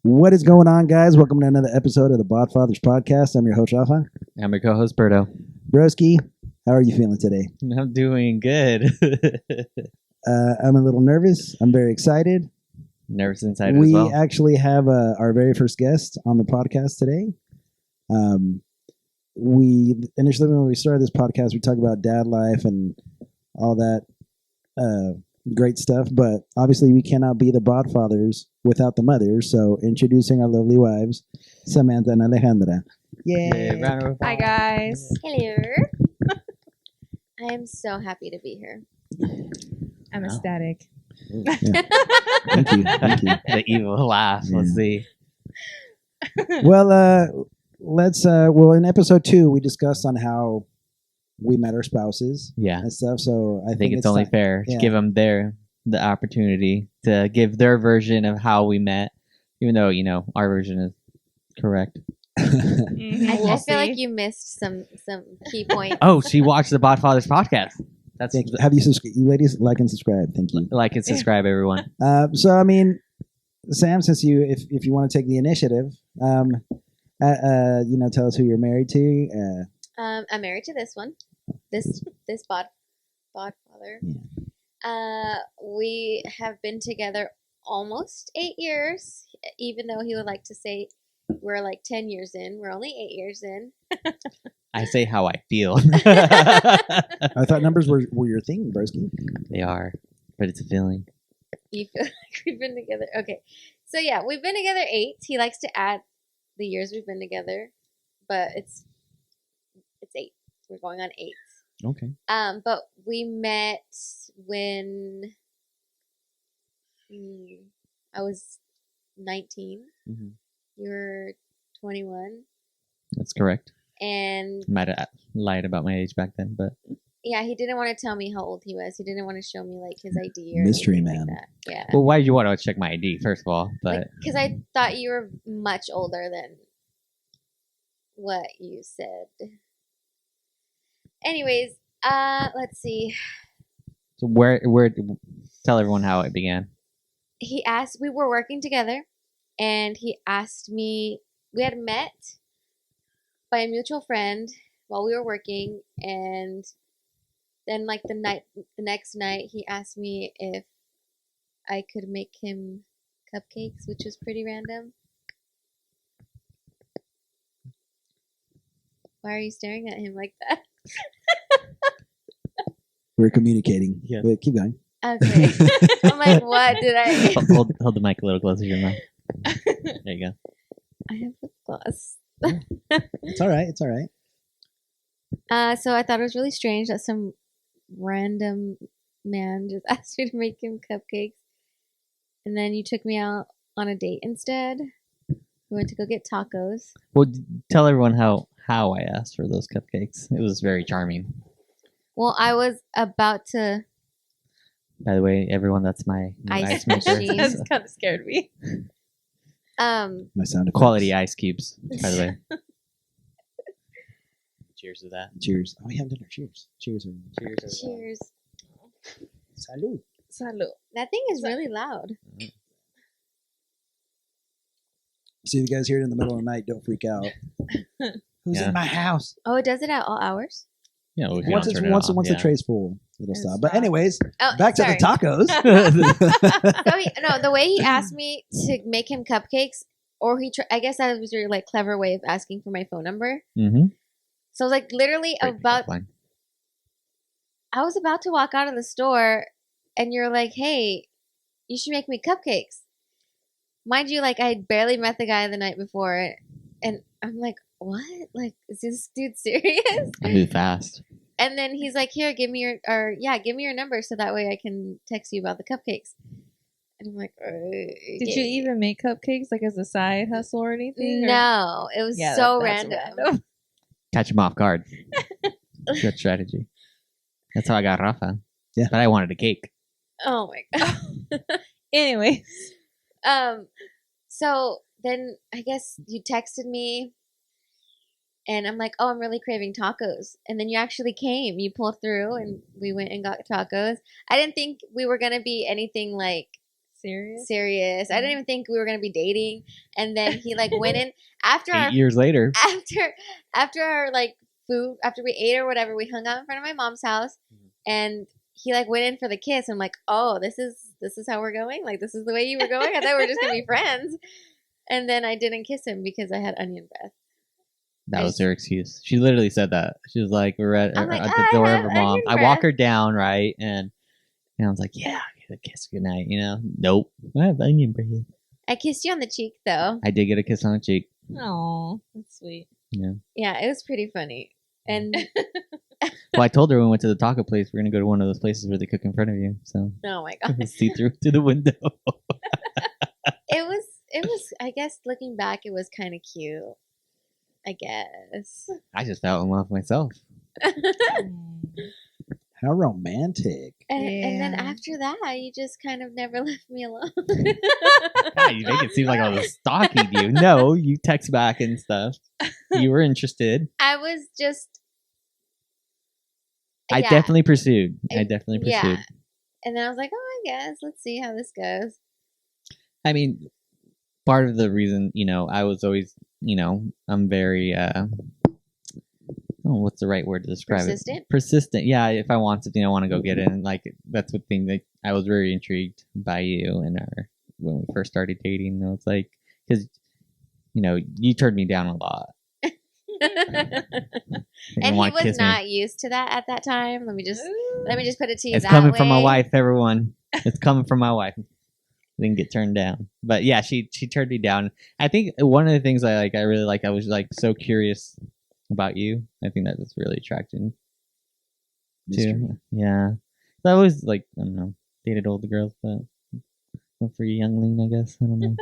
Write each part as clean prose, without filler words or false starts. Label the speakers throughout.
Speaker 1: What is going on, guys? Welcome to another episode of the BodFathers podcast. I'm your host, Rafa.
Speaker 2: I'm your co-host, Berto.
Speaker 1: Broski, how are you feeling today?
Speaker 2: I'm doing good.
Speaker 1: I'm a little nervous. I'm very excited.
Speaker 2: Nervous inside as
Speaker 1: We
Speaker 2: well.
Speaker 1: actually have our very first guest on the podcast today. We initially, when we started this podcast, we talked about dad life and all that great stuff. But obviously, we cannot be the BodFathers without the mothers. So, introducing our lovely wives, Samantha and Alejandra.
Speaker 2: Yay, round of
Speaker 3: Hi,
Speaker 2: applause.
Speaker 3: guys.
Speaker 4: Hello. I am so happy to be here.
Speaker 3: I'm
Speaker 2: Wow.
Speaker 3: ecstatic.
Speaker 1: Thank you. Thank you.
Speaker 2: The evil laugh. Let's see.
Speaker 1: Well, let's. Well, in episode 2, we discussed on how we met our spouses
Speaker 2: Yeah,
Speaker 1: and stuff. So I
Speaker 2: I think it's only
Speaker 1: time-
Speaker 2: fair
Speaker 1: yeah.
Speaker 2: to give them the opportunity to give their version of how we met, even though our version is correct.
Speaker 4: I feel like you missed some key points.
Speaker 2: Oh, she watched the BodFathers podcast. That's
Speaker 1: Thank you. Have you subscribed? You ladies like and subscribe. Thank you.
Speaker 2: like and subscribe, everyone.
Speaker 1: So I mean, Sam, since if you want to take the initiative, tell us who you're married to.
Speaker 4: I'm married to this one. This bodfather. We have been together almost 8 years, even though he would like to say we're like 10 years in. We're only 8 years in.
Speaker 2: I say how I feel.
Speaker 1: I thought numbers were your thing, Broski.
Speaker 2: They are, but it's a feeling.
Speaker 4: You feel like we've been together. Okay. So yeah, we've been together 8. He likes to add the years we've been together, but it's 8. We're going on 8.
Speaker 2: Okay.
Speaker 4: But we met when I was 19.
Speaker 2: hmm
Speaker 4: You were 21.
Speaker 2: That's correct.
Speaker 4: And
Speaker 2: Might have lied about my age back then, but
Speaker 4: yeah, he didn't want to tell me how old he was. He didn't want to show me like his ID or
Speaker 1: Mystery
Speaker 4: anything
Speaker 1: man.
Speaker 4: like that. Yeah.
Speaker 2: well, why did you want to check my ID first of all? But
Speaker 4: Because I thought you were much older than what you said. Anyways, let's see.
Speaker 2: so where tell everyone how it began.
Speaker 4: He asked, we were working together, and he asked me, we had met by a mutual friend while we were working, and then like the next night he asked me if I could make him cupcakes, which was pretty random. Why are you staring at him like that?
Speaker 1: We're communicating.
Speaker 2: Yeah.
Speaker 1: Wait, keep going.
Speaker 4: Okay. I'm like, what did I?
Speaker 2: hold the mic a little closer to your mouth. There you go.
Speaker 4: I have lip gloss.
Speaker 1: It's all right. It's all right.
Speaker 4: So I thought it was really strange that some random man just asked me to make him cupcakes. And then you took me out on a date instead. We went to go get tacos.
Speaker 2: Well, tell everyone how I asked for those cupcakes. It was very charming.
Speaker 4: Well, I was about to.
Speaker 2: By the way, everyone, that's my new
Speaker 4: Ice
Speaker 2: ice maker.
Speaker 4: machine.
Speaker 3: That's kind of scared me.
Speaker 1: My sound effects.
Speaker 2: Quality ice cubes, by the way. Cheers to that.
Speaker 1: Cheers. Oh, we haven't done our cheers. Cheers. Everyone.
Speaker 4: Cheers.
Speaker 1: Salud.
Speaker 3: Salud.
Speaker 4: That thing is really loud.
Speaker 1: So if you guys hear it in the middle of the night, don't freak out. Who's
Speaker 2: Yeah.
Speaker 1: in my house?
Speaker 4: Oh, it does it at all hours?
Speaker 2: Yeah, well, if you
Speaker 1: Once
Speaker 2: don't
Speaker 1: it's
Speaker 2: turn it
Speaker 1: once
Speaker 2: off,
Speaker 1: the
Speaker 2: yeah.
Speaker 1: tray's full, it'll
Speaker 3: It'll
Speaker 1: stop. But
Speaker 3: stop.
Speaker 1: anyways,
Speaker 4: Oh,
Speaker 1: back to
Speaker 4: sorry.
Speaker 1: the tacos.
Speaker 4: So the way he asked me to make him cupcakes, or I guess that was your like clever way of asking for my phone number.
Speaker 2: Mm-hmm.
Speaker 4: So I was like literally I was about to walk out of the store, and you're like, "Hey, you should make me cupcakes." Mind you, like I had barely met the guy the night before, and I'm like, "What? Like, is this dude serious?"
Speaker 2: I move fast.
Speaker 4: And then he's like, "Here, give me your number, so that way I can text you about the cupcakes." And I'm like,
Speaker 3: Did you even make cupcakes like as a side hustle or anything? or-
Speaker 4: No, it was
Speaker 3: Yeah,
Speaker 4: so
Speaker 3: that's
Speaker 4: random.
Speaker 2: Catch him off guard. Good strategy. That's how I got Rafa.
Speaker 1: Yeah.
Speaker 2: But I wanted a cake.
Speaker 4: Oh my god.
Speaker 3: Anyway,
Speaker 4: So then I guess you texted me, and I'm like, oh, I'm really craving tacos. And then you actually came. You pulled through, and we went and got tacos. I didn't think we were gonna be anything like
Speaker 3: Serious?
Speaker 4: serious. I didn't even think we were gonna be dating. And then he like went in after
Speaker 2: 8 years later.
Speaker 4: after our like food, after we ate or whatever, we hung out in front of my mom's house, and he like went in for the kiss. I'm like, oh, this is how we're going. Like this is the way you were going. I thought we were just gonna be friends. And then I didn't kiss him because I had onion breath.
Speaker 2: That was her excuse. She literally said that. She was like, we're at
Speaker 4: I'm like,
Speaker 2: the
Speaker 4: "I
Speaker 2: door of
Speaker 4: have
Speaker 2: her mom.
Speaker 4: onion
Speaker 2: I walk
Speaker 4: breath."
Speaker 2: her down, right? And I was like, yeah, get a kiss goodnight, you know? Nope. I have onion breath.
Speaker 4: I kissed you on the cheek though.
Speaker 2: I did get a kiss on the cheek.
Speaker 3: Oh, that's sweet.
Speaker 2: Yeah.
Speaker 4: Yeah, it was pretty funny. And
Speaker 2: Well, I told her when we went to the taco place, we're going to go to one of those places where they cook in front of you. So
Speaker 4: oh my god,
Speaker 2: see through to the window.
Speaker 4: it was. I guess looking back, it was kind of cute. I guess.
Speaker 2: I just fell in love myself.
Speaker 1: How romantic.
Speaker 4: And then
Speaker 3: Yeah.
Speaker 4: after that, you just kind of never left me alone.
Speaker 2: God, you make it seem like I was stalking you. No, you text back and stuff. You were interested.
Speaker 4: I was just.
Speaker 2: I
Speaker 4: yeah.
Speaker 2: definitely pursued. I definitely pursued.
Speaker 4: Yeah. And then I was like, oh, I guess let's see how this goes.
Speaker 2: I mean, part of the reason, I was always, I'm very, what's the right word to describe
Speaker 4: Persistent?
Speaker 2: it? Persistent. Yeah, if I want something, I want to go get it. And like, that's the thing that I was very intrigued by you and when we first started dating. I was like, because, you turned me down a lot.
Speaker 4: And he was not used to that at that time. Let me just put it to you
Speaker 2: It's
Speaker 4: that
Speaker 2: coming
Speaker 4: way.
Speaker 2: from my wife, everyone. It's coming from my wife. Didn't get turned down, but yeah, she turned me down. I think one of the things I really like. I was like so curious about you. I think that was really attracting too. Yeah, I always I don't know, dated older girls, but not for a youngling, I guess. I don't know.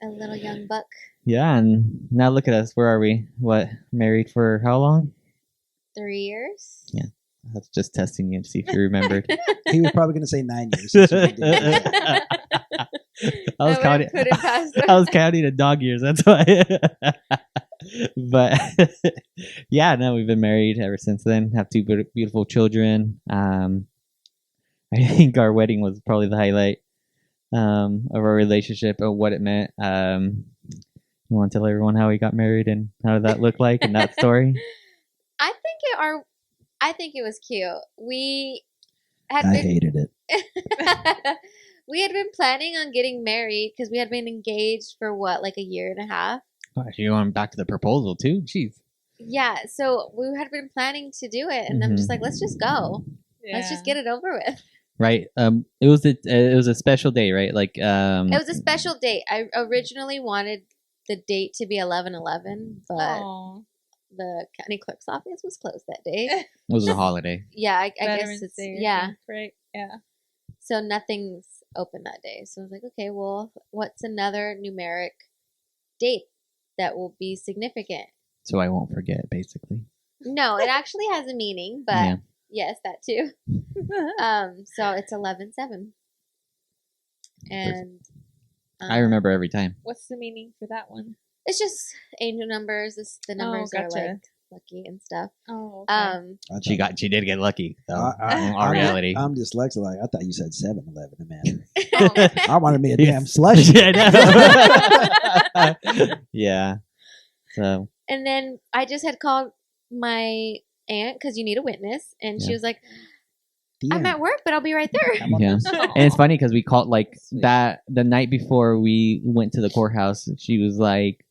Speaker 4: A little young buck.
Speaker 2: Yeah, and now look at us. Where are we? What, married for how long?
Speaker 4: 3 years.
Speaker 2: Yeah. I was just testing you to see if you remembered.
Speaker 1: He was probably going to say 9 years. Since we did that.
Speaker 2: I was counting.
Speaker 4: Put it past
Speaker 2: I was counting the dog years. That's why. But yeah, no, we've been married ever since then. Have two beautiful children. I think our wedding was probably the highlight of our relationship, of what it meant. You want to tell everyone how we got married and how did that look like and that story?
Speaker 4: I think it was cute. We had
Speaker 1: I hated it.
Speaker 4: we had been planning on getting married because we had been engaged for like a year and a half.
Speaker 2: Gosh, you're going back to the proposal too? Jeez.
Speaker 4: Yeah, so we had been planning to do it, and I'm just like, let's just go. Let's just get it over with.
Speaker 2: Right. It was a special day, right? Like
Speaker 4: It was a special date. I originally wanted the date to be 11/11, but
Speaker 3: Aw.
Speaker 4: the county clerk's office was closed that day.
Speaker 2: it was a holiday.
Speaker 4: Yeah, I guess
Speaker 3: Veterans
Speaker 4: it's
Speaker 3: Day, I
Speaker 4: yeah.
Speaker 3: think, right? Yeah.
Speaker 4: So nothing's open that day. So I was like, okay, well, what's another numeric date that will be significant?
Speaker 2: So I won't forget, basically.
Speaker 4: No, it actually has a meaning, but
Speaker 2: Yeah.
Speaker 4: yes, that too. So it's 11/7, and
Speaker 2: I remember every time.
Speaker 3: What's the meaning for that one?
Speaker 4: it's just angel numbers. The numbers are
Speaker 3: gotcha.
Speaker 4: like lucky and stuff.
Speaker 3: Oh, okay.
Speaker 2: She did get lucky, though.
Speaker 1: I-
Speaker 2: in all reality.
Speaker 1: I'm dyslexic. Like, I thought you said 7-Eleven, man.
Speaker 3: Oh.
Speaker 1: I wanted me a
Speaker 2: Yes.
Speaker 1: damn slushy.
Speaker 2: Yeah, I know. Yeah. So
Speaker 4: And then I just had called my aunt because you need a witness, and she
Speaker 2: Yeah.
Speaker 4: was like,
Speaker 1: Damn.
Speaker 4: "I'm at work, but I'll be right there."
Speaker 1: I'm on
Speaker 2: yeah,
Speaker 1: this.
Speaker 2: and it's funny because we called that the night before we went to the courthouse. She was like,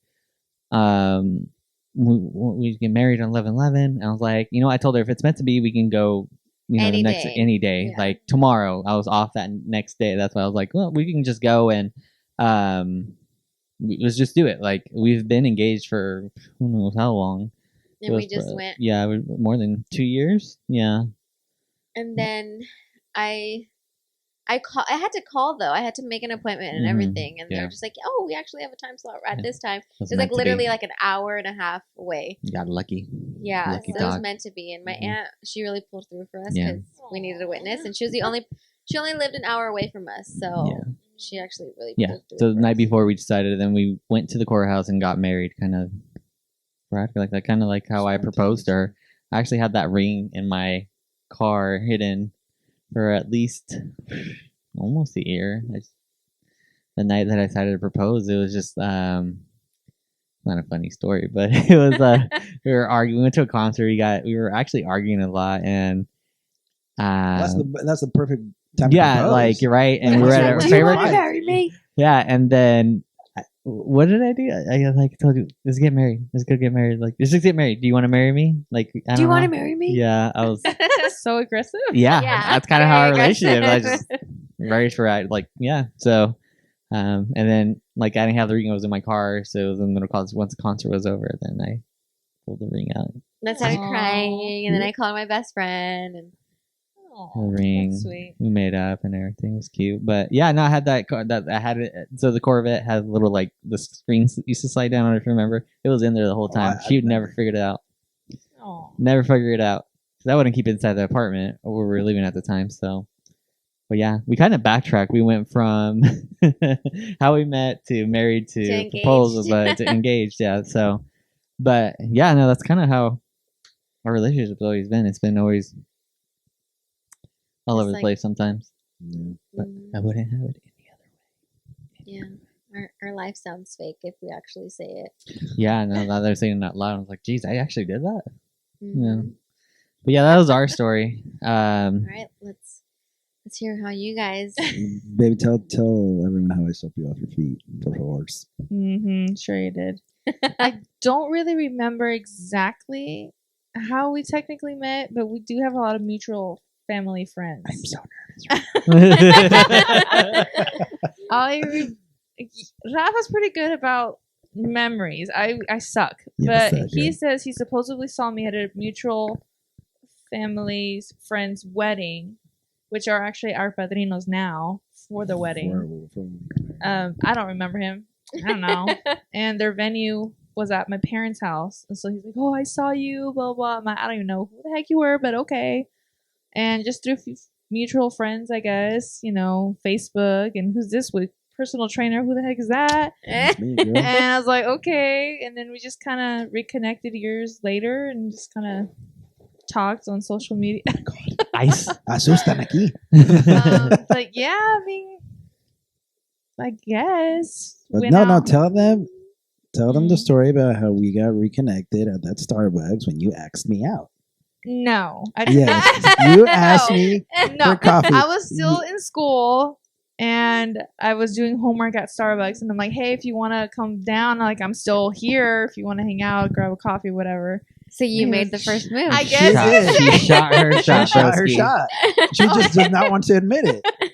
Speaker 2: we get married on 11/11, and I was like, I told her if it's meant to be, we can go,
Speaker 4: Any
Speaker 2: the next
Speaker 4: day.
Speaker 2: any day,
Speaker 4: Yeah.
Speaker 2: like tomorrow. I was off that next day. That's why I was like, well, we can just go and let's just do it. Like we've been engaged for who knows how long. It
Speaker 4: And we
Speaker 2: was,
Speaker 4: just went.
Speaker 2: Yeah, more than 2 years. Yeah.
Speaker 4: And then I had to call though. I had to make an appointment and
Speaker 2: Mhm.
Speaker 4: everything, and
Speaker 2: Yeah.
Speaker 4: they're just like, "Oh, we actually have a time slot at
Speaker 2: Yeah.
Speaker 4: this time."
Speaker 2: Was
Speaker 4: It was like
Speaker 2: meant to be.
Speaker 4: literally like an hour and a half away.
Speaker 2: You got lucky.
Speaker 4: Yeah,
Speaker 2: Lucky
Speaker 4: so it was
Speaker 2: dog.
Speaker 4: meant to be. And my
Speaker 2: Mhm.
Speaker 4: aunt, she really pulled through for us
Speaker 2: Yeah.
Speaker 4: because we needed a witness, and she was the only. She only lived an hour away from us, so
Speaker 2: Yeah.
Speaker 4: she actually really
Speaker 2: Yeah.
Speaker 4: pulled through.
Speaker 2: So the
Speaker 4: for
Speaker 2: night
Speaker 4: us.
Speaker 2: before we decided, then we went to the courthouse and got married. Kind of, like that. Kind of like how I proposed to her. I actually had that ring in my car hidden for at least almost a year. the night that I decided to propose, it was just not a funny story, but it was we were arguing. We went to a concert. We were actually arguing a lot, and
Speaker 1: That's the perfect time.
Speaker 2: yeah,
Speaker 1: to propose.
Speaker 2: like you're right. And we
Speaker 1: Like,
Speaker 2: were
Speaker 1: what's
Speaker 2: at
Speaker 1: your-
Speaker 2: our
Speaker 1: what's
Speaker 4: Do you
Speaker 1: your
Speaker 2: favorite.
Speaker 4: want to
Speaker 1: vibe?
Speaker 4: marry me?
Speaker 2: Yeah, and then what did I do? I like told you, let's get married. Let's go get married. Like, let's just get married. Do you want to marry me? Like, I
Speaker 4: Do you
Speaker 2: don't
Speaker 4: want to
Speaker 2: know.
Speaker 4: marry me?
Speaker 2: Yeah, I was.
Speaker 3: So aggressive.
Speaker 2: Yeah,
Speaker 4: Yeah,
Speaker 2: that's kind of how our
Speaker 4: very
Speaker 2: relationship. I
Speaker 4: aggressive.
Speaker 2: just very sporadic. Like, yeah. So, and then like I didn't have the ring. It was in my car, so it was in the middle of once the concert was over, then I pulled the ring out.
Speaker 4: And I started
Speaker 3: Aw.
Speaker 4: crying, and then I called my best friend, and
Speaker 3: Aw,
Speaker 2: The ring.
Speaker 3: that's sweet.
Speaker 2: We made up and everything. It was cute. But yeah, no, I had that car. That I had it. So the Corvette had a little like the screen used to slide down. I don't know if you remember. It was in there the whole time.
Speaker 1: I
Speaker 2: She would
Speaker 1: remember.
Speaker 2: never figured it out.
Speaker 3: Aw.
Speaker 2: Never figure it out. 'Cause I wouldn't keep it inside the apartment where we were living at the time. So, but yeah, we kind of backtracked. We went from how we met to married to,
Speaker 4: engaged.
Speaker 2: proposal, but to engaged. Yeah. So, but yeah, no, that's kind of how our relationship's always been. It's been always all
Speaker 4: Just
Speaker 2: over the
Speaker 4: like-
Speaker 2: place sometimes.
Speaker 1: Yeah.
Speaker 2: But I wouldn't have it any other way.
Speaker 4: yeah, our life sounds fake if we actually say it.
Speaker 2: Yeah, no, now they're saying it out loud. I was like, geez, I actually did that. Yeah.
Speaker 4: Mhm.
Speaker 2: But yeah, that was our story.
Speaker 4: All right, let's hear how you guys.
Speaker 1: Baby, tell everyone how I swept you off your feet for horse.
Speaker 3: Mm-hmm. Sure you did. I don't really remember exactly how we technically met, but we do have a lot of mutual family friends.
Speaker 1: I'm so
Speaker 3: Rafa's pretty good about memories. I suck.
Speaker 1: You
Speaker 3: But
Speaker 1: suck,
Speaker 3: he
Speaker 1: yeah.
Speaker 3: says he supposedly saw me at a mutual family's friend's wedding, which are actually our padrinos now for the wedding. I don't remember him. I don't know. And their venue was at my parents' house. And so he's like, oh, I saw you, blah, blah. I don't even know who the heck you were, but okay. And just through mutual friends, I guess, Facebook. And who's this with personal trainer? Who the heck is that?
Speaker 1: That's me, girl.
Speaker 3: And I was like, okay. And then we just kind of reconnected years later and just kind of talked on social media.
Speaker 2: Ice.
Speaker 1: Asustan aquí.
Speaker 3: But yeah, I mean, I guess.
Speaker 1: But
Speaker 3: went
Speaker 1: no,
Speaker 3: out-
Speaker 1: tell them the
Speaker 3: Mhm.
Speaker 1: story about how we got reconnected at that Starbucks when you asked me out.
Speaker 3: No. I
Speaker 1: Yes, you asked me
Speaker 3: No.
Speaker 1: for coffee.
Speaker 3: I was still in school and I was doing homework at Starbucks and I'm like, hey, if you want to come down, like I'm still here. If you want to hang out, grab a coffee, whatever.
Speaker 4: So you made the first move.
Speaker 3: I guess.
Speaker 2: She shot her
Speaker 1: She
Speaker 2: shot.
Speaker 1: shot her
Speaker 2: broski.
Speaker 1: shot. She just did not want to admit it.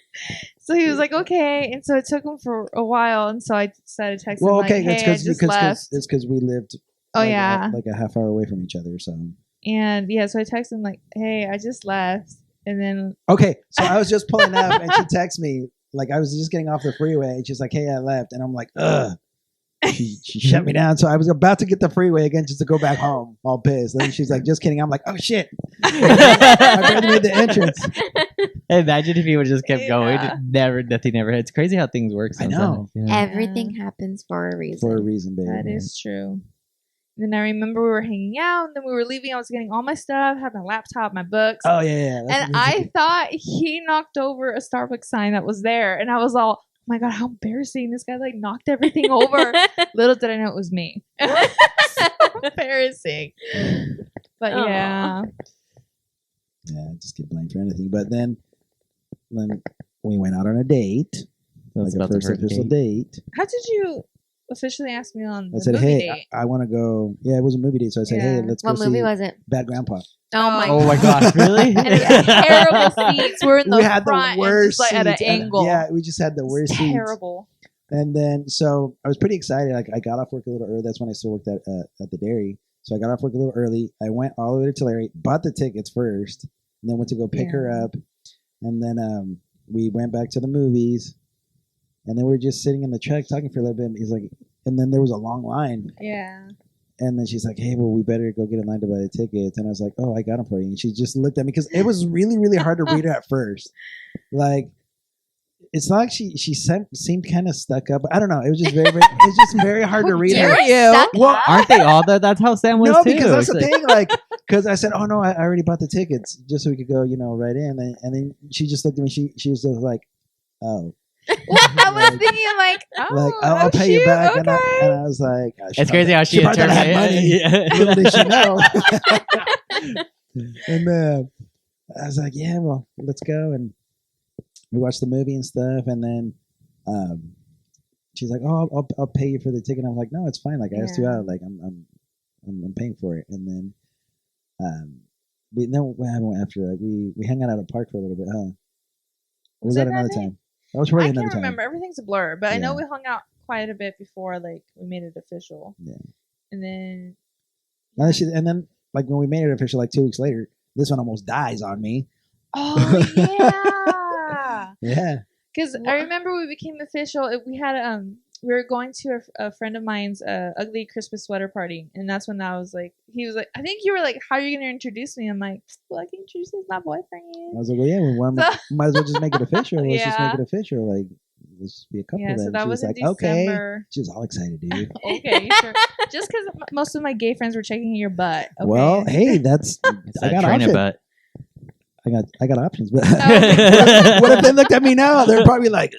Speaker 3: So he was like, okay. And so it took him for a while. And so I decided to text him
Speaker 1: Well,
Speaker 3: like,
Speaker 1: okay,
Speaker 3: hey, I just left.
Speaker 1: it's because we lived
Speaker 3: Oh,
Speaker 1: like,
Speaker 3: yeah.
Speaker 1: like a half hour away from each other. So
Speaker 3: And yeah, so I texted him like, hey, I just left. And then,
Speaker 1: okay, so I was just pulling up and she texted me like I was just getting off the freeway and she's like, hey, I left, and I'm like, ugh. She shut me down, so I was about to get the freeway again just to go back home, all pissed. And then she's like, "Just kidding." I'm like, "Oh shit!" I barely made the entrance.
Speaker 2: Imagine if he would just kept going.
Speaker 3: Yeah.
Speaker 2: Nothing ever. It's crazy how things work.
Speaker 1: I know.
Speaker 2: Sometimes. Yeah.
Speaker 4: Everything happens for a reason.
Speaker 1: For a reason, baby.
Speaker 3: that is true. And then I remember we were hanging out and then we were leaving. I was getting all my stuff, had my laptop, my books.
Speaker 1: Oh yeah.
Speaker 3: And I thought he knocked over a Starbucks sign that was there. And I was all, oh my God, how embarrassing. This guy like knocked everything over. Little did I know it was me. So embarrassing. But
Speaker 4: Aw.
Speaker 3: yeah.
Speaker 1: yeah, just get blamed for anything. But then we went out on a date,
Speaker 2: That's
Speaker 1: like a
Speaker 2: about the
Speaker 1: first
Speaker 2: first
Speaker 1: official
Speaker 2: date.
Speaker 1: date.
Speaker 3: How did you officially ask me on
Speaker 1: I
Speaker 3: the
Speaker 1: said,
Speaker 3: movie
Speaker 1: "Hey,
Speaker 3: date?
Speaker 1: I want to go." Yeah, it was a movie date, so I said, "Hey,
Speaker 3: Yeah.
Speaker 1: let's go
Speaker 4: What movie
Speaker 1: see
Speaker 4: was it?
Speaker 1: Bad Grandpa."
Speaker 4: Oh my
Speaker 2: Oh my gosh! Really?
Speaker 3: And it was terrible seats. We're in the
Speaker 1: We had the
Speaker 3: front and
Speaker 1: worst
Speaker 3: just like at an
Speaker 1: seats, and-
Speaker 3: angle.
Speaker 1: Yeah, we just had the worst seats.
Speaker 3: Terrible.
Speaker 1: And then, so I was pretty excited. Like, I got off work a little early. That's when I still worked at the dairy. So I got off work a little early. I went all the way to Tulare, bought the tickets first, and then went to go pick her
Speaker 3: Yeah.
Speaker 1: up. And then we went back to the movies. And then we were just sitting in the truck talking for a little bit. He's like, and then there was a long line.
Speaker 3: Yeah.
Speaker 1: And then she's like, hey, well, we better go get in line to buy the tickets. And I was like, oh, I got them for you. And she just looked at me because it was really, really hard to read her at first. Like, it's not like she seemed kind of stuck up. I don't know. It was just it's just very hard to read her.
Speaker 3: dare you?
Speaker 4: Stuck
Speaker 1: Well,
Speaker 4: up?
Speaker 2: Aren't they all though? That's how Sam was
Speaker 1: No,
Speaker 2: too.
Speaker 1: because that's the
Speaker 2: It's like-
Speaker 1: thing. Like, because I said, oh, no, I already bought the tickets just so we could go, right in. And then she just looked at me. She was just like, oh.
Speaker 3: I was thinking like,
Speaker 1: I'll pay you back,
Speaker 3: okay.
Speaker 1: and I was like,
Speaker 2: It's crazy how she
Speaker 1: probably had
Speaker 2: interprets.
Speaker 1: money. Little did she know. And then I was like, yeah, well, let's go, and we watched the movie and stuff, and then she's like, oh, I'll pay you for the ticket. I'm like, no, it's fine. Like I asked you out. Like I'm paying for it, and then what happened after? Like we hung out at a park for a little bit, huh? Or was that another time? That was probably
Speaker 3: I
Speaker 1: another
Speaker 3: can't
Speaker 1: time.
Speaker 3: remember. Everything's a blur, but I know
Speaker 1: Yeah.
Speaker 3: we hung out quite a bit before like we made it official.
Speaker 1: Yeah.
Speaker 3: And then
Speaker 1: And then like when we made it official, like 2 weeks later, this one almost dies on me.
Speaker 3: oh yeah.
Speaker 1: Yeah.
Speaker 3: Because I remember we became official. We had we were going to a friend of mine's ugly Christmas sweater party, and that's when I was like, he was like, I think you were like, how are you gonna introduce me? I'm like, well, I can introduce you as my boyfriend.
Speaker 1: I was like, well, yeah, might as well just make it official. Let's just make it official. Like, let's just be a couple.
Speaker 3: Yeah,
Speaker 1: then.
Speaker 3: so that
Speaker 1: She
Speaker 3: was in
Speaker 1: like,
Speaker 3: December.
Speaker 1: okay. She was all excited, dude.
Speaker 3: Okay, sure. Just because most of my gay friends were checking your butt. Okay?
Speaker 1: Well, hey, that's I got
Speaker 2: trainer
Speaker 1: options.
Speaker 2: butt.
Speaker 1: I got options, but
Speaker 3: Oh.
Speaker 1: what if they looked at me now? They're probably like,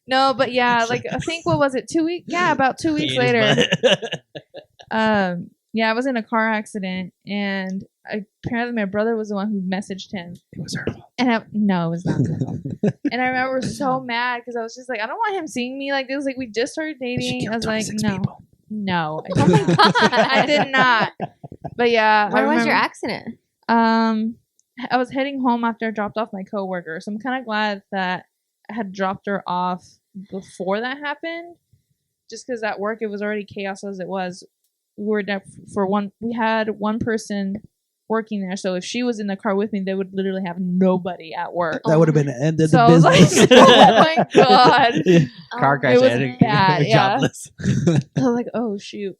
Speaker 3: No, but yeah, like I think what was it? 2 weeks? Yeah, about 2 weeks later. Yeah, I was in a car accident, and apparently my brother was the one who messaged him.
Speaker 1: it was her fault.
Speaker 3: And no, it was not my fault. And I remember so mad because I was just like, I don't want him seeing me like this. Like we just started dating. I was like, no, I did not. I did not. But yeah,
Speaker 4: When was your accident?
Speaker 3: I was heading home after I dropped off my coworker, so I'm kind of glad that I had dropped her off before that happened. Just because at work it was already chaos as it was. We were there for one. We had one person working there, so if she was in the car with me, they would literally have nobody at work.
Speaker 1: That would have been the end of
Speaker 3: So
Speaker 1: the
Speaker 3: I was
Speaker 1: business.
Speaker 3: like, oh my god,
Speaker 2: Car crash.
Speaker 3: It was
Speaker 2: and
Speaker 3: bad, yeah.
Speaker 2: jobless.
Speaker 3: I was like, oh shoot.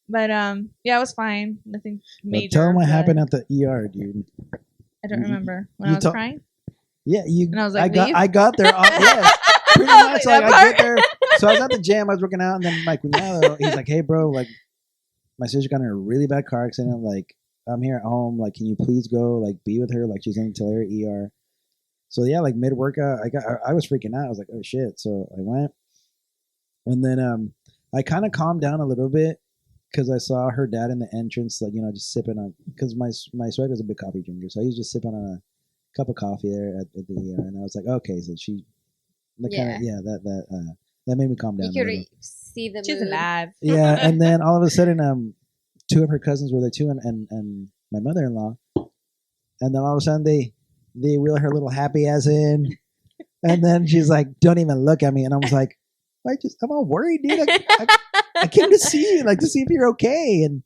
Speaker 3: But yeah, it was fine. Nothing major.
Speaker 1: Tell them what
Speaker 3: but
Speaker 1: happened at the ER, dude.
Speaker 3: I don't remember when
Speaker 1: you
Speaker 3: I was crying.
Speaker 1: Yeah,
Speaker 3: And I was like,
Speaker 1: I got there. Yes, pretty much. Like I get there. So I was at the gym. I was working out, and then my cuñado, he's like, "Hey, bro, like my sister got in a really bad car accident. Like I'm here at home. Like, can you please go like be with her? Like she's in the Tulare ER." So yeah, like mid workout, I was freaking out. I was like, "Oh shit!" So I went, and then I kind of calmed down a little bit because I saw her dad in the entrance, like just sipping on. Because my swag was a big coffee drinker, so he was just sipping on a cup of coffee there at the ER, and I was like, okay, so she, that made me calm down.
Speaker 4: You could see the
Speaker 3: She's
Speaker 4: mood.
Speaker 3: alive.
Speaker 1: Yeah, and then all of a sudden, two of her cousins were there too, and my mother-in-law, and then all of a sudden they wheel her little happy ass in, and then she's like, "Don't even look at me," and I was like, I'm all worried, dude. I came to see you, like to see if you're okay, and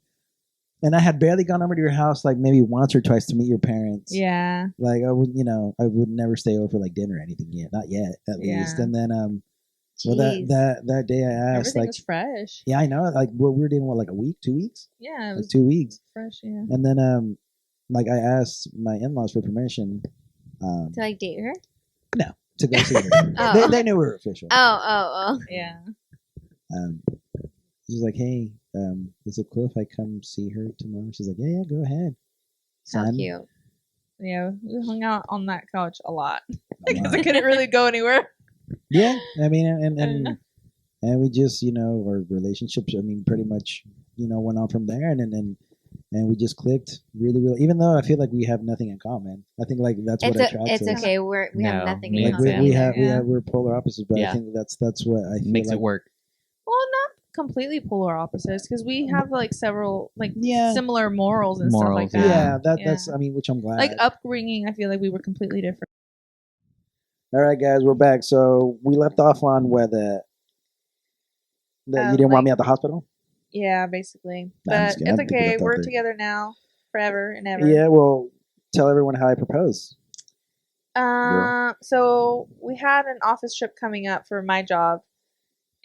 Speaker 1: I had barely gone over to your house, like maybe once or twice to meet your parents.
Speaker 3: Yeah.
Speaker 1: Like I would never stay over for like dinner or anything yet, not yet at least. And then well that day I asked,
Speaker 3: everything
Speaker 1: like,
Speaker 3: was fresh.
Speaker 1: yeah, I know, like we were dating like a week, 2 weeks.
Speaker 3: Yeah, it
Speaker 1: Like
Speaker 3: was
Speaker 1: 2 weeks.
Speaker 3: fresh. Yeah.
Speaker 1: And then like I asked my in-laws for permission
Speaker 4: To like date her?
Speaker 1: to go see her.
Speaker 4: Oh.
Speaker 1: They knew we were official.
Speaker 4: Oh.
Speaker 3: Yeah.
Speaker 1: She's like, hey, is it cool if I come see her tomorrow? She's like, yeah, go ahead.
Speaker 4: How
Speaker 1: Son.
Speaker 4: cute.
Speaker 3: Yeah, we hung out on that couch a lot
Speaker 1: A
Speaker 3: because
Speaker 1: lot.
Speaker 3: I couldn't really go anywhere.
Speaker 1: Yeah, I mean, and we just, our relationships, I mean, pretty much, went on from there, and we just clicked really, really. Even though I feel like we have nothing in common, I think like that's what attracts us.
Speaker 4: It's okay. We have
Speaker 2: No,
Speaker 4: nothing
Speaker 2: me
Speaker 4: in
Speaker 1: Like
Speaker 4: common.
Speaker 1: we're polar opposites, but
Speaker 2: Yeah.
Speaker 1: I think that's what I feel
Speaker 2: Makes
Speaker 1: like.
Speaker 2: it work.
Speaker 3: Well, not completely polar opposites because we have like several like
Speaker 1: Yeah.
Speaker 3: similar morals and stuff like
Speaker 2: Morals,
Speaker 3: that.
Speaker 1: Yeah, that's I mean, which I'm glad.
Speaker 3: Like upbringing, I feel like we were completely different.
Speaker 1: All right, guys, we're back. So we left off on where that you didn't want me at the hospital.
Speaker 3: Yeah, basically.
Speaker 1: Nah, I'm
Speaker 3: But
Speaker 1: just kidding.
Speaker 3: it's
Speaker 1: I think we
Speaker 3: okay.
Speaker 1: left off
Speaker 3: We're
Speaker 1: there.
Speaker 3: together now, forever and ever.
Speaker 1: Yeah, well, tell everyone how I proposed.
Speaker 3: So we had an office trip coming up for my job,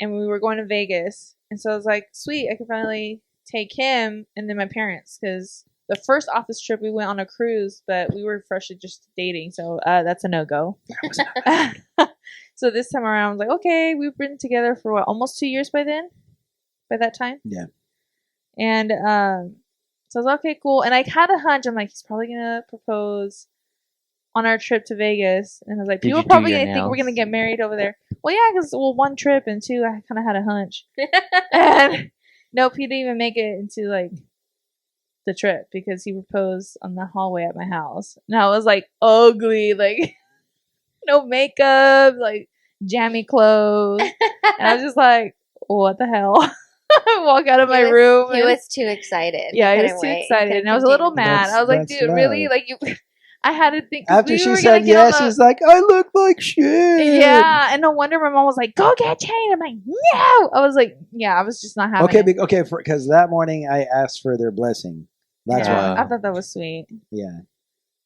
Speaker 3: and we were going to Vegas. And so I was like, sweet, I can finally take him and then my parents, because the first office trip we went on a cruise, but we were freshly just dating, so that's a no-go. So this time around, I was like, okay, we've been together for what, almost 2 years by that time?
Speaker 1: Yeah.
Speaker 3: And so I was like, okay, cool. And I had a hunch, I'm like, he's probably going to propose on our trip to Vegas, and I was like,
Speaker 2: Did
Speaker 3: people
Speaker 2: you do
Speaker 3: probably
Speaker 2: your
Speaker 3: gonna think we're
Speaker 2: nails?
Speaker 3: gonna get married over there. Well, yeah, because one trip and two, I kind of had a hunch. And nope, he didn't even make it into like the trip because he proposed on the hallway at my house. And I was like ugly, like no makeup, like jammy clothes. And I was just like, what the hell? I walk out of my room.
Speaker 4: He
Speaker 3: and-
Speaker 4: was too excited.
Speaker 3: yeah, he
Speaker 4: couldn't
Speaker 3: was too
Speaker 4: wait.
Speaker 3: excited,
Speaker 4: Couldn't
Speaker 3: and I was a little
Speaker 4: continue.
Speaker 3: mad. I was like,
Speaker 1: That's
Speaker 3: dude, really?
Speaker 1: love.
Speaker 3: Like you? I had to think 'cause
Speaker 1: After
Speaker 3: we
Speaker 1: she
Speaker 3: were
Speaker 1: said
Speaker 3: gonna get on
Speaker 1: yes,
Speaker 3: the-
Speaker 1: she's like, I look like shit.
Speaker 3: yeah, and no wonder my mom was like, "Go get changed." I'm like, "No." I was like, "Yeah," I was just not having
Speaker 1: Okay,
Speaker 3: it.
Speaker 1: okay, because that morning I asked for their blessing. That's
Speaker 3: Yeah,
Speaker 1: why.
Speaker 3: I thought that was sweet.
Speaker 1: Yeah.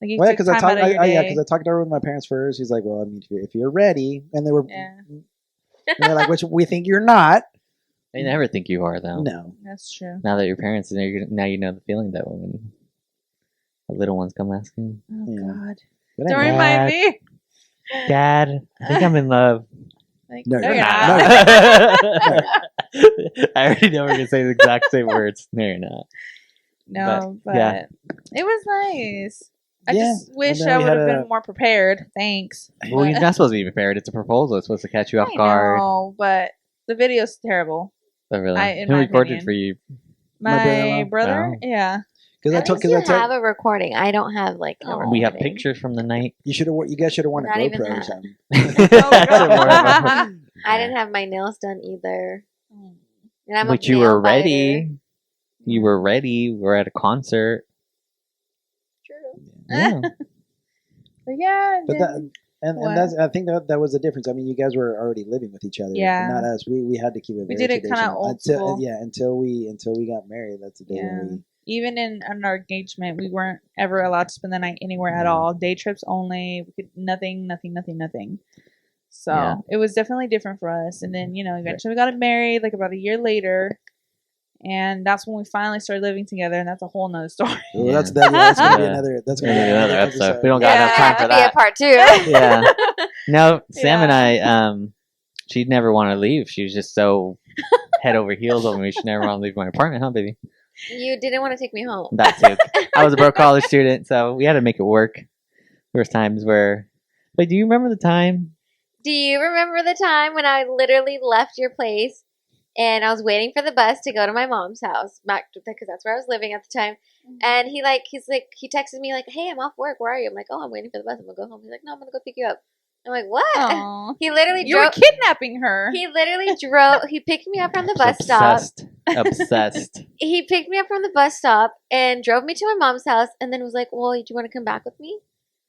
Speaker 3: Like you
Speaker 1: Well, yeah,
Speaker 3: took
Speaker 1: because I
Speaker 3: time
Speaker 1: talked.
Speaker 3: out of your day.
Speaker 1: Because I talked over with my parents first. He's like, "Well, I mean, if you're ready," and they were,
Speaker 3: Yeah.
Speaker 1: and they're like, "Which we think you're not."
Speaker 2: They never think you are, though.
Speaker 1: No.
Speaker 3: That's true.
Speaker 2: Now that your parents, now you know the feeling that when the little ones come asking,
Speaker 3: Oh
Speaker 1: Yeah.
Speaker 3: God!
Speaker 1: But
Speaker 3: Don't
Speaker 1: anyway.
Speaker 3: remind me.
Speaker 2: "Dad, I think I'm in love."
Speaker 3: Like,
Speaker 1: No,
Speaker 3: no,
Speaker 1: you're
Speaker 3: you're
Speaker 1: not.
Speaker 3: not.
Speaker 2: I already know we're gonna say the exact same words. No, you're not.
Speaker 3: No, but
Speaker 2: yeah.
Speaker 3: it was nice. I
Speaker 1: Yeah,
Speaker 3: just wish
Speaker 1: and then
Speaker 3: I
Speaker 1: we
Speaker 3: would
Speaker 1: had
Speaker 3: have
Speaker 1: a-
Speaker 3: been more prepared. Thanks.
Speaker 2: Well, you're
Speaker 3: But-
Speaker 2: not supposed to be prepared. It's a proposal. It's supposed to catch you off
Speaker 3: I
Speaker 2: guard.
Speaker 3: know, but the video's terrible.
Speaker 2: Oh, really?
Speaker 3: in
Speaker 2: Who
Speaker 3: my
Speaker 2: recorded
Speaker 3: opinion.
Speaker 2: for you?
Speaker 3: My
Speaker 1: brother-in-law?
Speaker 3: brother,
Speaker 2: Oh.
Speaker 3: yeah.
Speaker 1: Because
Speaker 4: At least you have a recording. I don't have like a
Speaker 3: Oh.
Speaker 4: recording.
Speaker 2: We have pictures from the night.
Speaker 1: you should have. You guys should have worn a
Speaker 4: Not even
Speaker 1: GoPro or
Speaker 4: that.
Speaker 1: something.
Speaker 3: God.
Speaker 4: I didn't have my nails done either. And I'm
Speaker 2: But
Speaker 4: a
Speaker 2: you
Speaker 4: nail
Speaker 2: were ready.
Speaker 4: biter.
Speaker 2: You were ready. We're at a concert.
Speaker 4: True.
Speaker 2: Yeah.
Speaker 3: But yeah,
Speaker 1: But
Speaker 3: then-
Speaker 1: and
Speaker 3: What?
Speaker 1: that's I think that was the difference. I mean, you guys were already living with each other.
Speaker 3: Yeah.
Speaker 1: Not us. We had to keep it.
Speaker 3: We
Speaker 1: very
Speaker 3: did it kinda
Speaker 1: traditional.
Speaker 3: old school.
Speaker 1: Until we got married. That's the day
Speaker 3: Yeah.
Speaker 1: when
Speaker 3: even in our engagement, we weren't ever allowed to spend the night anywhere at
Speaker 1: No.
Speaker 3: all. Day trips only. We could nothing. So
Speaker 2: Yeah.
Speaker 3: it was definitely different for us. And then eventually we got married, like about a year later, and that's when we finally started living together. And that's a whole nother story.
Speaker 1: Well,
Speaker 2: Yeah.
Speaker 1: that's gonna be
Speaker 2: Yeah.
Speaker 1: another. That's
Speaker 2: Gonna
Speaker 1: gonna
Speaker 2: be
Speaker 1: be
Speaker 2: another episode. We don't got
Speaker 3: Yeah.
Speaker 2: enough time for
Speaker 4: That'd be a
Speaker 2: that.
Speaker 4: part two.
Speaker 2: Yeah. No, Sam
Speaker 3: Yeah.
Speaker 2: and I, she'd never want to leave. She was just so head over heels over me. She never want to leave my apartment, huh, baby?
Speaker 4: You didn't want to take me home.
Speaker 2: That too. I was a broke college student, so we had to make it work. There was times where, but do you remember the time?
Speaker 4: Do you remember the time when I literally left your place and I was waiting for the bus to go to my mom's house back because that's where I was living at the time. And he texted me like, "Hey, I'm off work. Where are you?" I'm like, "Oh, I'm waiting for the bus. I'm gonna go home." He's like, "No, I'm gonna go pick you up." I'm like, "What?"
Speaker 3: Aw.
Speaker 4: He literally
Speaker 3: You were
Speaker 4: drove.
Speaker 3: kidnapping her.
Speaker 4: He literally drove. He picked me up from the bus stop.
Speaker 2: Obsessed.
Speaker 4: He picked me up from the bus stop and drove me to my mom's house, and then was like, "Well, do you want to come back with me?"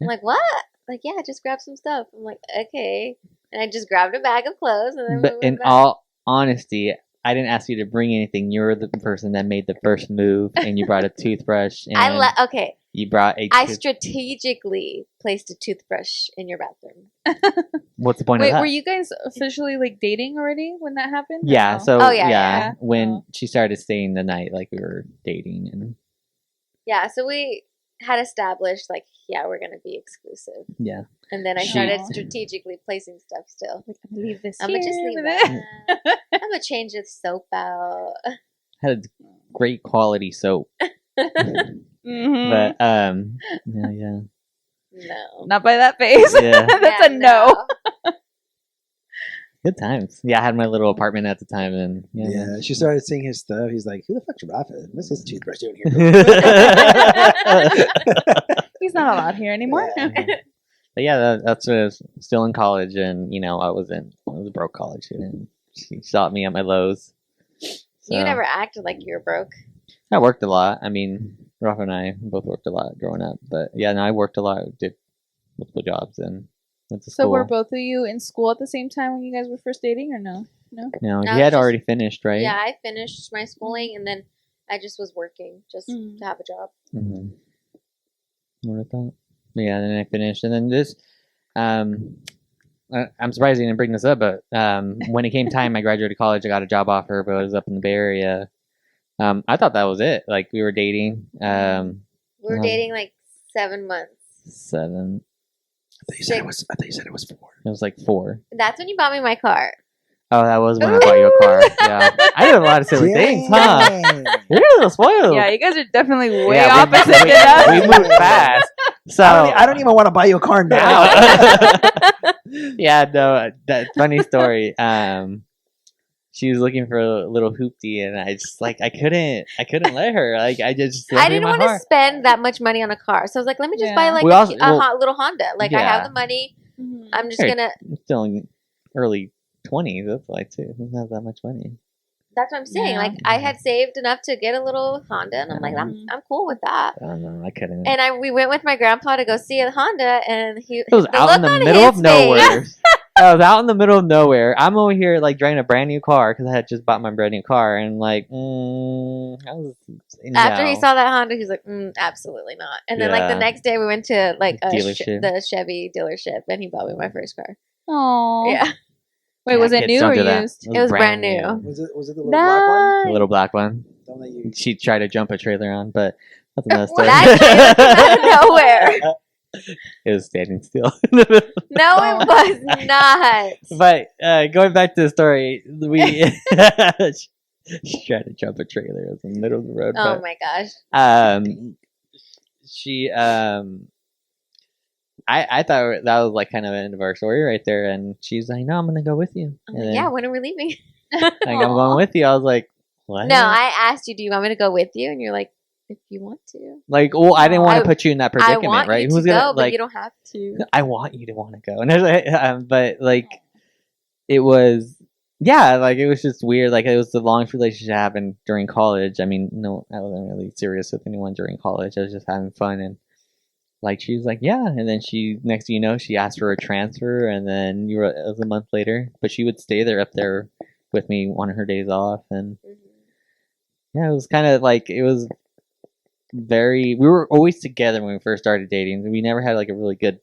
Speaker 4: I'm like, "What?" Like, "Yeah, just grab some stuff." I'm like, "Okay," and I just grabbed a bag of clothes, and then
Speaker 2: But
Speaker 4: we went
Speaker 2: in
Speaker 4: back.
Speaker 2: all honesty, I didn't ask you to bring anything. You were the person that made the first move, and you brought a toothbrush. And
Speaker 4: Okay.
Speaker 2: you brought a.
Speaker 4: I strategically placed a toothbrush in your bathroom.
Speaker 2: What's the point
Speaker 3: Wait,
Speaker 2: of that?
Speaker 3: were you guys officially like dating already when that happened? or
Speaker 2: Yeah.
Speaker 3: no?
Speaker 2: So
Speaker 4: Oh, yeah.
Speaker 2: when
Speaker 3: Oh.
Speaker 2: she started staying the night, like we were dating, and
Speaker 4: Yeah, so we had established like, yeah, we're gonna be exclusive,
Speaker 2: yeah,
Speaker 4: and then I
Speaker 2: She-
Speaker 4: started strategically placing stuff. Still,
Speaker 3: Like, I'm gonna leave this
Speaker 4: I'm
Speaker 3: here.
Speaker 4: gonna just leave
Speaker 3: with
Speaker 4: that.
Speaker 3: it.
Speaker 4: I'm gonna change the soap out.
Speaker 2: had a great quality soap,
Speaker 3: Mhm.
Speaker 2: but yeah.
Speaker 4: No,
Speaker 3: Not by that face.
Speaker 2: Yeah.
Speaker 3: That's
Speaker 4: Yeah,
Speaker 3: a no.
Speaker 2: Good times. Yeah, I had my little apartment at the time, and
Speaker 1: Yeah, she started seeing his stuff. He's like, "Who the fuck's Rafa? What's this toothbrush doing here?"
Speaker 3: He's not allowed here anymore.
Speaker 1: Yeah.
Speaker 2: But yeah, that's when I was still in college, and I was a broke college student. She saw me at my lows. So,
Speaker 4: you never acted like you were broke.
Speaker 2: I worked a lot. I mean, Rafa and I both worked a lot growing up. But yeah, no, I worked a lot. Did multiple jobs and went to
Speaker 3: So
Speaker 2: school.
Speaker 3: were both of you in school at the same time when you guys were first dating, or no?
Speaker 2: No,
Speaker 4: No,
Speaker 2: he
Speaker 4: it's
Speaker 2: had
Speaker 4: just-
Speaker 2: already finished, right?
Speaker 4: Yeah, I finished my schooling, and then I just was working just
Speaker 3: Mm.
Speaker 4: to have a job.
Speaker 2: Mm-hmm. What I thought. Yeah, then I finished, and then this. I'm surprised you didn't bring this up, but when it came time, I graduated college. I got a job offer, but it was up in the Bay Area. I thought that was it. Like we were dating.
Speaker 4: We were
Speaker 2: Uh-huh.
Speaker 4: dating like 7 months.
Speaker 2: 7.
Speaker 1: I thought you said it was 4.
Speaker 2: It was like 4.
Speaker 4: That's when you bought me my car.
Speaker 2: Oh, that was when I bought you a car. Yeah, I did a lot of silly things, huh? You're a little spoiled.
Speaker 3: Yeah, you guys are definitely way
Speaker 2: Yeah,
Speaker 3: opposite
Speaker 2: we
Speaker 3: than us.
Speaker 2: moved fast. So
Speaker 1: I don't even want to buy you a car now.
Speaker 2: Yeah, no, that funny story. She was looking for a little hoopty, and I just I couldn't let her. Like I just
Speaker 4: I didn't want to spend that much money on a car, so I was like, let me just buy like a little Honda. Like I have the money.
Speaker 3: Mhm.
Speaker 4: I'm just gonna.
Speaker 2: Still in early 20s. That's why too. Who has that much money?
Speaker 4: That's what I'm saying.
Speaker 3: Yeah.
Speaker 4: Like I had saved enough to get a little Honda, and I'm like, I'm cool with that.
Speaker 2: I don't know. I couldn't.
Speaker 4: And we went with my grandpa to go see a Honda, and
Speaker 2: It was out in the middle of nowhere. I was out in the middle of nowhere. I'm over here driving a brand new car because I had just bought my brand new car, and
Speaker 4: After he saw that Honda, he's like, absolutely not. And then the next day we went to the Chevy dealership, and he bought me my first car.
Speaker 3: Oh.
Speaker 4: Yeah.
Speaker 3: Wait, was it new or used?
Speaker 4: It was brand new.
Speaker 1: Was it the little black one?
Speaker 2: The little black one.
Speaker 1: Don't let you.
Speaker 2: She tried to jump a trailer on, but that's another story.
Speaker 4: That came out of nowhere.
Speaker 2: It was standing still.
Speaker 4: No, it was not.
Speaker 2: But going back to the story, she tried to jump a trailer. It was in the middle of the road.
Speaker 4: Oh my gosh.
Speaker 2: She I thought that was kind of the end of our story right there, and she's like, "No, I'm gonna go with you."
Speaker 4: I'm like, yeah, when are we leaving?
Speaker 2: I'm going with you. I was like, "What?"
Speaker 4: No, I asked you, "Do you want me to go with you?" And you're like, "If you want to."
Speaker 2: Well, I didn't want to put you in that predicament,
Speaker 4: I want
Speaker 2: right?
Speaker 4: you to
Speaker 2: Who's
Speaker 4: go,
Speaker 2: gonna
Speaker 4: but you don't have to.
Speaker 2: I want you to want to go, and but it was. Yeah, it was just weird. It was the longest relationship happened during college. I mean, no, I wasn't really serious with anyone during college. I was just having fun, and she was like, yeah. And then next thing you know, she asked for a transfer, and then it was a month later. But she would stay up there with me on her days off, and yeah, it was kind of it was very. We were always together when we first started dating. We never had a really good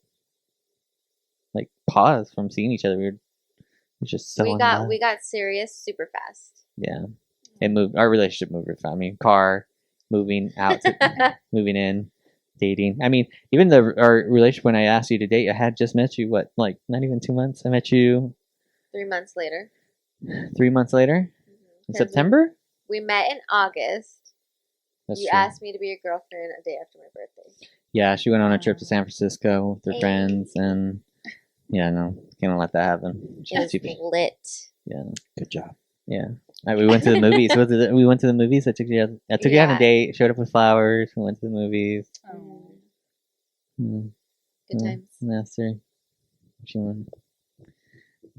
Speaker 2: pause from seeing each other. We were just so.
Speaker 4: We got serious super fast.
Speaker 2: Yeah, it moved. Our relationship moved. I mean, car, moving out, moving in. Dating. I mean, even our relationship when I asked you to date, I had just met you. What, not even 2 months? I met you
Speaker 4: 3 months later.
Speaker 2: 3 months later, in September.
Speaker 4: We met in August.
Speaker 2: That's
Speaker 4: you
Speaker 2: true.
Speaker 4: asked me to be your girlfriend a day after my birthday.
Speaker 2: Yeah, she went on a trip to San Francisco with her friends, and no, can't let that happen.
Speaker 4: It was lit.
Speaker 2: Yeah,
Speaker 1: good job.
Speaker 2: Yeah. We went to the movies. We went to the movies. I took you out on a date. Showed up with flowers. We went to the movies.
Speaker 4: Good times.
Speaker 2: Master. She wanted to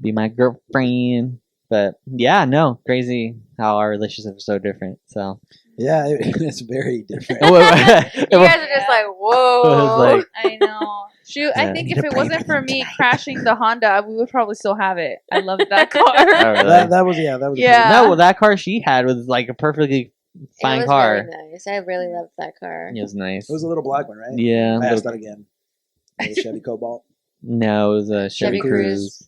Speaker 2: be my girlfriend. But yeah, no, crazy how our relationship is so different. So
Speaker 1: yeah, it's very different.
Speaker 4: You guys are just like, whoa.
Speaker 3: I know. Shoot, I think if it wasn't for me crashing the Honda, we would probably still have it. I loved that car.
Speaker 2: Oh, really?
Speaker 1: that was yeah.
Speaker 2: No, well, that car she had was a perfectly fine car.
Speaker 4: It was really nice. I really loved that car.
Speaker 2: It was nice.
Speaker 1: It was a little black one, right?
Speaker 2: Yeah.
Speaker 1: I asked that again. A Chevy Cobalt.
Speaker 2: No, it was a Chevy Cruze.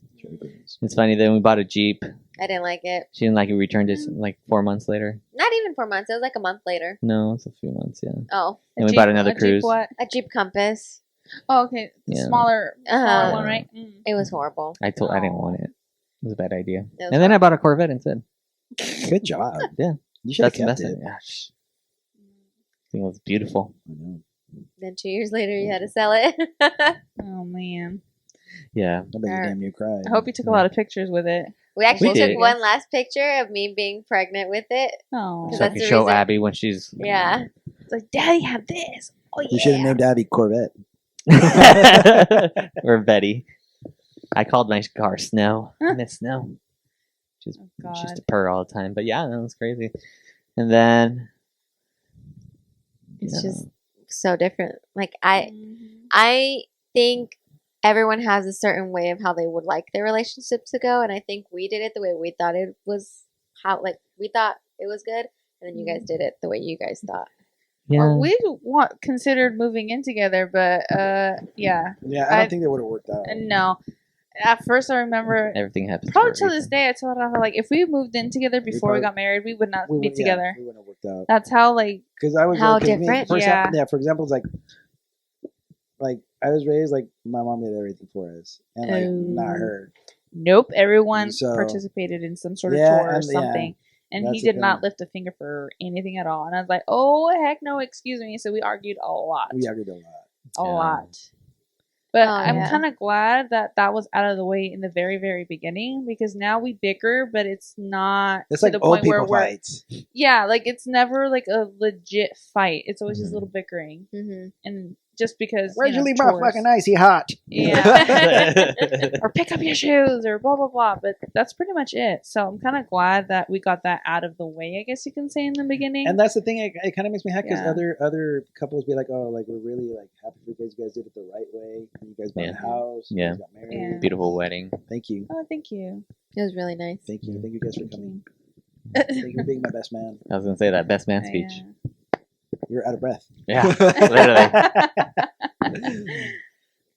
Speaker 2: It's funny. Then we bought a Jeep.
Speaker 4: I didn't like it.
Speaker 2: She didn't like it. We returned it 4 months later.
Speaker 4: Not even 4 months. It was a month later.
Speaker 2: No, it's a few months. Yeah.
Speaker 4: Oh.
Speaker 2: And we bought another Cruze.
Speaker 4: A Jeep Compass.
Speaker 3: Oh, okay. Smaller one, right?
Speaker 4: It was horrible.
Speaker 2: I didn't want it. It was a bad idea. And then I bought a Corvette instead.
Speaker 1: Good job.
Speaker 2: Yeah.
Speaker 1: You should have kept it.
Speaker 2: Gosh. I think it was beautiful.
Speaker 1: I know.
Speaker 4: Then 2 years later, you had to sell it.
Speaker 3: Oh, man.
Speaker 2: Yeah.
Speaker 1: I bet you damn near cried.
Speaker 3: I hope you took a lot of pictures with it.
Speaker 4: We actually took one last picture of me being pregnant with it.
Speaker 3: Oh.
Speaker 2: So I can show Abby when she's...
Speaker 4: Yeah.
Speaker 3: It's like, Daddy had this. Oh, yeah.
Speaker 1: You should have named Abby Corvette.
Speaker 2: Or Betty. I called my car Snow. Miss Snow. She's just a purr all the time. But yeah, that was crazy. And then...
Speaker 4: It's just so different. I think everyone has a certain way of how they would like their relationship to go, and I think we did it the way we thought it was we thought it was good, and then you guys did it the way you guys thought.
Speaker 3: Yeah. We considered moving in together, but yeah.
Speaker 1: Yeah, I don't think that would have worked out.
Speaker 3: No. At first, I remember
Speaker 2: everything happened.
Speaker 3: Probably to this day, I told Rafa, if we moved in together before we got married, we would not be together.
Speaker 1: We wouldn't have worked out.
Speaker 3: That's how
Speaker 1: because I was
Speaker 4: how different.
Speaker 1: For example, it's like I was raised my mom did everything for us, and not her.
Speaker 3: Nope, everyone participated in some sort of chore or something. And he did not lift a finger for anything at all. And I was like, oh, heck no, excuse me. So we argued a lot. a
Speaker 2: Yeah.
Speaker 3: lot. But
Speaker 4: Oh,
Speaker 3: I'm
Speaker 4: yeah.
Speaker 3: kind of glad that was out of the way in the very, very beginning, because now we bicker, but it's not
Speaker 1: It's
Speaker 3: to
Speaker 1: like
Speaker 3: the
Speaker 1: old
Speaker 3: point where
Speaker 1: people
Speaker 3: we're
Speaker 1: fights.
Speaker 3: yeah, like it's never like a legit fight. It's always just
Speaker 1: Mhm.
Speaker 3: little bickering,
Speaker 4: Mm-hmm.
Speaker 3: and just because
Speaker 1: Where'd you leave my
Speaker 3: chores.
Speaker 1: fucking icy hot?
Speaker 3: Yeah. Or pick up your shoes or blah blah blah. But that's pretty much it. So I'm kind of glad that we got that out of the way, I guess you can say, in the beginning.
Speaker 1: And that's the thing. It kind of makes me happy because
Speaker 3: Yeah.
Speaker 1: other couples be like, "Oh, like we're really like happy for you guys. You guys did it the right way. You guys bought
Speaker 2: Yeah.
Speaker 1: a house. You
Speaker 2: Yeah.
Speaker 1: guys got married.
Speaker 3: Yeah.
Speaker 2: Beautiful wedding.
Speaker 1: Thank you,
Speaker 3: Oh, thank you.
Speaker 4: It was really nice.
Speaker 1: thank you guys for coming.
Speaker 3: Thank
Speaker 1: Thank you for being my best man.
Speaker 2: I was gonna say that best man
Speaker 3: you.
Speaker 2: speech.
Speaker 1: You're out of breath.
Speaker 2: Yeah, literally.
Speaker 3: Yeah.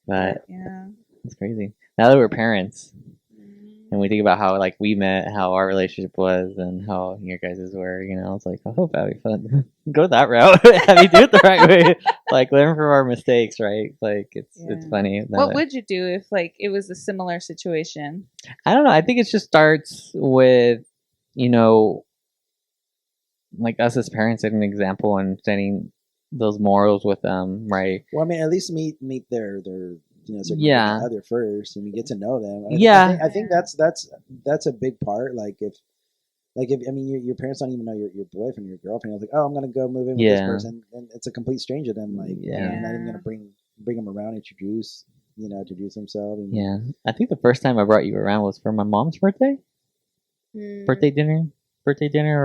Speaker 2: But
Speaker 3: Yeah.
Speaker 2: it's crazy. Now that we're parents
Speaker 3: Mhm.
Speaker 2: and we think about how like we met, how our relationship was, and how your guys' were, it's like I hope that'd be fun. Go that route. Have you do it the right way? Like learn from our mistakes, right? Like it's
Speaker 3: Yeah.
Speaker 2: funny.
Speaker 3: What would you do if like it was a similar situation?
Speaker 2: I don't know. I think it just starts with, like us as parents setting an example and setting those morals with them, right?
Speaker 1: Well, I mean, at least meet their significant
Speaker 2: Yeah.
Speaker 1: other first, and you get to know them.
Speaker 2: Yeah.
Speaker 1: I think that's a big part. Like if I mean your parents don't even know your boyfriend or your girlfriend. You're like, oh, I'm gonna go move in with this
Speaker 2: Yeah.
Speaker 1: person, and it's a complete stranger. Then like,
Speaker 2: Yeah.
Speaker 1: you're not even gonna bring them around, introduce themselves. And,
Speaker 2: Yeah. I think the first time I brought you around was for my mom's birthday.
Speaker 4: Mm.
Speaker 2: Birthday dinner,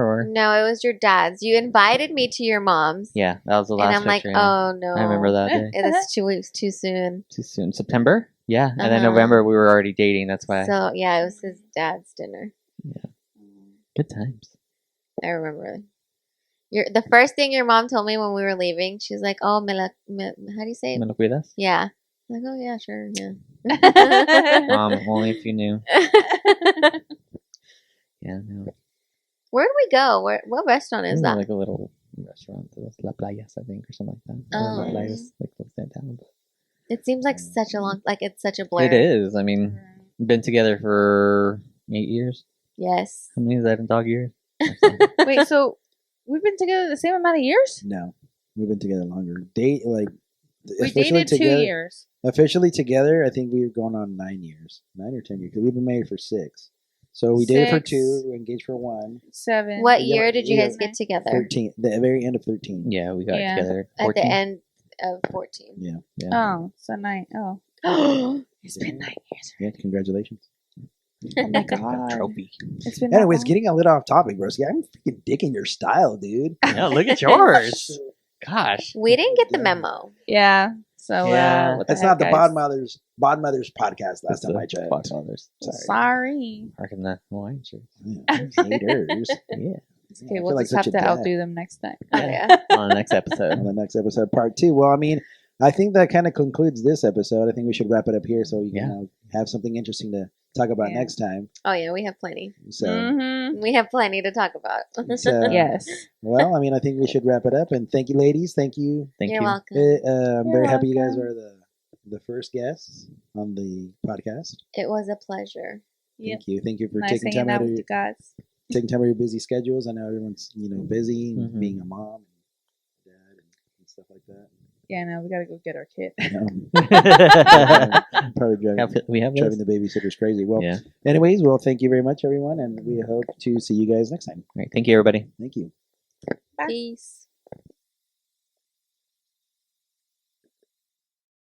Speaker 2: or
Speaker 4: No, it was your dad's. You invited me to your mom's.
Speaker 2: yeah, that was the
Speaker 4: And
Speaker 2: last
Speaker 4: I'm like,
Speaker 2: picture. Yeah.
Speaker 4: oh no.
Speaker 2: I remember that day.
Speaker 4: It's 2 weeks too soon.
Speaker 2: Too soon. September? Yeah. And then
Speaker 4: Uh-huh.
Speaker 2: November we were already dating. That's why.
Speaker 4: So yeah, it was his dad's dinner.
Speaker 2: Good times.
Speaker 4: I remember. The first thing your mom told me when we were leaving, she's like, "Oh, how do you say it?"
Speaker 2: ¿Me lo cuidas?
Speaker 4: Yeah. I'm like, oh yeah, sure, yeah.
Speaker 2: Only if you knew. Yeah, no.
Speaker 4: Where did we go? What restaurant is
Speaker 2: Isn't
Speaker 4: that?
Speaker 2: like a little restaurant, La Playas, I think, or something like that.
Speaker 4: Oh.
Speaker 2: La Playas, like close downtown. But
Speaker 4: It seems like it's such a blur.
Speaker 2: it is. I mean, been together for 8 years.
Speaker 4: Yes.
Speaker 2: How many is that in dog years?
Speaker 3: Wait, so we've been together the same amount of years?
Speaker 1: no, we've been together longer.
Speaker 3: We dated 2 years.
Speaker 1: Officially together, I think we were going on 9 years, 9 or 10 years. Because we've been married for 6. So we dated for
Speaker 3: 6.
Speaker 1: 2, we engaged for 1.
Speaker 3: 7.
Speaker 4: What
Speaker 1: Yeah,
Speaker 4: year did you
Speaker 1: yeah.
Speaker 4: guys get together?
Speaker 1: 13, the very end of 13.
Speaker 2: Yeah, we got
Speaker 3: Yeah.
Speaker 2: together.
Speaker 4: At
Speaker 2: 14.
Speaker 4: the end of 14.
Speaker 1: Yeah.
Speaker 2: Yeah.
Speaker 3: Oh, so 9. Oh. It's been 9 years.
Speaker 1: Yeah, congratulations.
Speaker 3: Oh my god.
Speaker 2: Trophy.
Speaker 3: It's been that
Speaker 1: Anyways,
Speaker 3: long?
Speaker 1: getting a little off topic, bro. See, I'm freaking digging your style, dude.
Speaker 2: Yeah, look at yours. Gosh.
Speaker 4: We didn't get the memo.
Speaker 3: Yeah. So
Speaker 2: Yeah.
Speaker 3: what
Speaker 1: That's
Speaker 3: heck,
Speaker 1: not the
Speaker 3: guys?
Speaker 1: Bodmothers podcast last time I checked.
Speaker 2: Bodfathers.
Speaker 3: Sorry.
Speaker 2: Parking the Hawaiian shirt.
Speaker 1: Yeah, haters.
Speaker 2: Yeah.
Speaker 3: Okay,
Speaker 1: I
Speaker 3: we'll
Speaker 1: feel like
Speaker 3: just have
Speaker 1: such
Speaker 3: to
Speaker 1: a dad.
Speaker 3: outdo them next time.
Speaker 4: Oh yeah.
Speaker 2: On the next episode.
Speaker 1: On the next episode, part 2. Well, I mean, I think that kind of concludes this episode. I think we should wrap it up here so we can have something interesting to talk about
Speaker 3: Yeah.
Speaker 1: next time.
Speaker 4: Oh yeah, we have plenty.
Speaker 1: So,
Speaker 3: Mm-hmm.
Speaker 4: We have plenty to talk about.
Speaker 1: so
Speaker 3: Yes.
Speaker 1: well, I mean, I think we should wrap it up. And thank you, ladies. Thank you.
Speaker 2: Thank
Speaker 4: You're
Speaker 2: you.
Speaker 4: welcome.
Speaker 1: I'm
Speaker 3: You're
Speaker 1: very happy you guys
Speaker 3: welcome.
Speaker 1: are the first guests on the podcast.
Speaker 4: It was a pleasure.
Speaker 3: Yep.
Speaker 1: Thank you. Thank you for
Speaker 3: Nice
Speaker 1: taking
Speaker 3: hanging
Speaker 1: time
Speaker 3: out
Speaker 1: out
Speaker 3: with
Speaker 1: of
Speaker 3: you guys.
Speaker 1: taking time out of your busy schedules. I know everyone's busy and
Speaker 2: Mhm.
Speaker 1: being a mom and dad and stuff like that.
Speaker 3: Yeah, no, we gotta go get our kid.
Speaker 1: Probably driving,
Speaker 2: we have
Speaker 1: driving
Speaker 2: those?
Speaker 1: the babysitters crazy. Well,
Speaker 2: Yeah.
Speaker 1: anyways, well, thank you very much, everyone, and we hope to see you guys next time.
Speaker 2: All right. Thank you, everybody.
Speaker 1: Thank you.
Speaker 3: Bye.
Speaker 4: Peace.